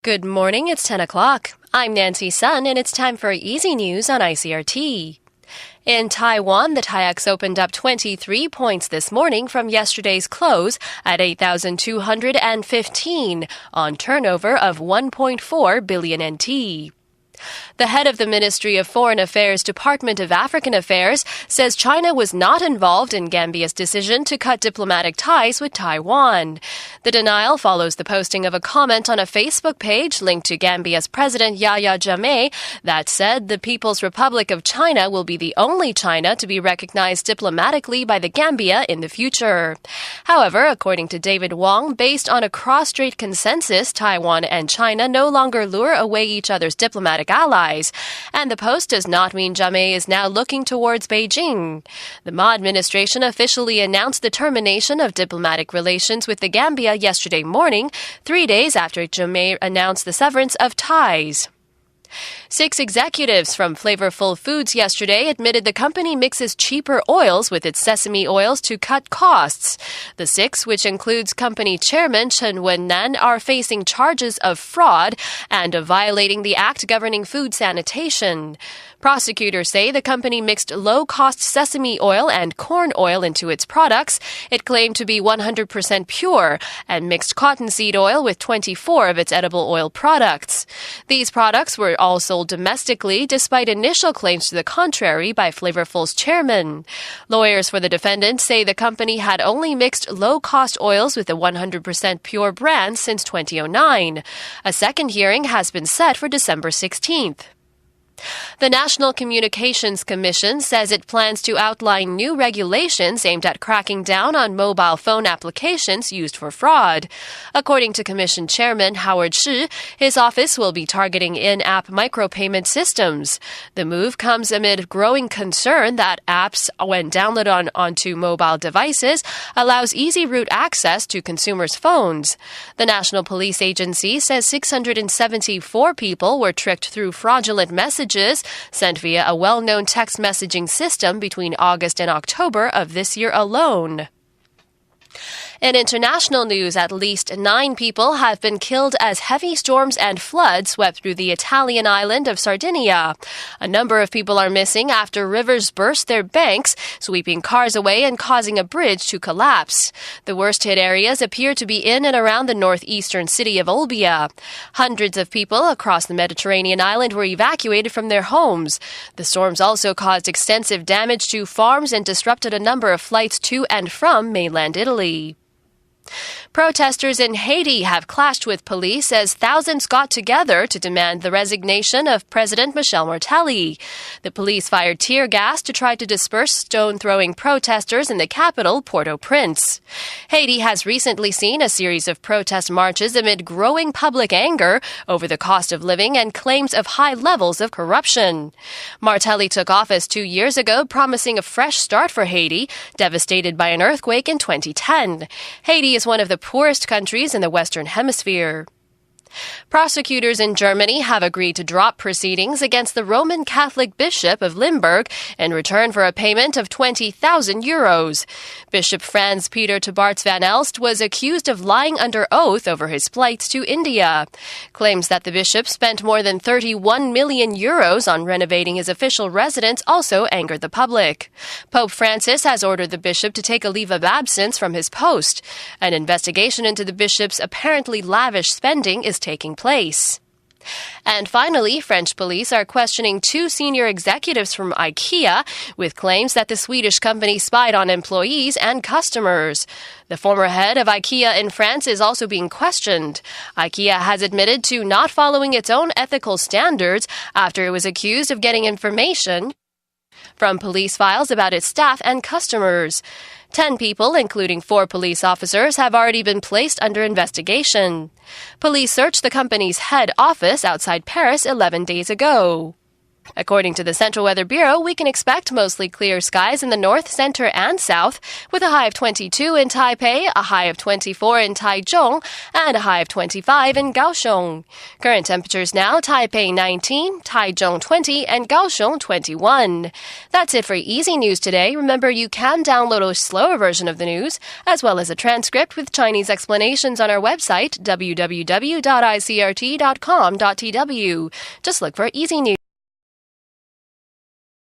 Good morning, it's 10 o'clock. I'm Nancy Sun, and it's time for Easy News on ICRT. In Taiwan, the TAIEX opened up 23 points this morning from yesterday's close at 8,215 on turnover of 1.4 billion NT. The head of the Ministry of Foreign Affairs Department of African Affairs says China was not involved in Gambia's decision to cut diplomatic ties with Taiwan. The denial follows the posting of a comment on a Facebook page linked to Gambia's President Yahya Jammeh that said the People's Republic of China will be the only China to be recognized diplomatically by the Gambia in the future. However, according to David Wong, based on a cross-strait consensus, Taiwan and China no longer lure away each other's diplomatic allies. And the post does not mean Jammeh is now looking towards Beijing. The Ma administration officially announced the termination of diplomatic relations with the Gambia yesterday morning, 3 days after Jammeh announced the severance of ties. 6 executives from Flavorful Foods yesterday admitted the company mixes cheaper oils with its sesame oils to cut costs. The 6, which includes company chairman Chen Wennan, are facing charges of fraud and of violating the act governing food sanitation. Prosecutors say the company mixed low-cost sesame oil and corn oil into its products. It claimed to be 100% pure and mixed cottonseed oil with 24 of its edible oil products. These products were all sold domestically, despite initial claims to the contrary by Flavorful's chairman. Lawyers for the defendant say the company had only mixed low-cost oils with a 100% pure brand since 2009. A second hearing has been set for December 16th. The National Communications Commission says it plans to outline new regulations aimed at cracking down on mobile phone applications used for fraud. According to Commission Chairman Howard Shi, his office will be targeting in-app micropayment systems. The move comes amid growing concern that apps, when downloaded onto mobile devices, allows easy root access to consumers' phones. The National Police Agency says 674 people were tricked through fraudulent messages sent via a well-known text messaging system between August and October of this year alone. In international news, at least 9 people have been killed as heavy storms and floods swept through the Italian island of Sardinia. A number of people are missing after rivers burst their banks, sweeping cars away and causing a bridge to collapse. The worst-hit areas appear to be in and around the northeastern city of Olbia. Hundreds of people across the Mediterranean island were evacuated from their homes. The storms also caused extensive damage to farms and disrupted a number of flights to and from mainland Italy. Protesters in Haiti have clashed with police as thousands got together to demand the resignation of President Michel Martelly. The police fired tear gas to try to disperse stone-throwing protesters in the capital, Port-au-Prince. Haiti has recently seen a series of protest marches amid growing public anger over the cost of living and claims of high levels of corruption. Martelly took office 2 years ago, promising a fresh start for Haiti, devastated by an earthquake in 2010. Haiti is one of the poorest countries in the Western Hemisphere. Prosecutors in Germany have agreed to drop proceedings against the Roman Catholic Bishop of Limburg in return for a payment of 20,000 euros. Bishop Franz Peter Tabarts van Elst was accused of lying under oath over his flights to India. Claims that the bishop spent more than 31 million euros on renovating his official residence also angered the public. Pope Francis has ordered the bishop to take a leave of absence from his post. An investigation into the bishop's apparently lavish spending is taking place. And finally, French police are questioning 2 senior executives from IKEA with claims that the Swedish company spied on employees and customers. The former head of IKEA in France is also being questioned. IKEA has admitted to not following its own ethical standards after it was accused of getting information from police files about its staff and customers. 10 people, including 4 police officers, have already been placed under investigation. Police searched the company's head office outside Paris 11 days ago. According to the Central Weather Bureau, we can expect mostly clear skies in the north, center, and south, with a high of 22 in Taipei, a high of 24 in Taichung, and a high of 25 in Kaohsiung. Current temperatures now, Taipei 19, Taichung 20, and Kaohsiung 21. That's it for Easy News today. Remember, you can download a slower version of the news, as well as a transcript with Chinese explanations on our website, www.icrt.com.tw. Just look for Easy News.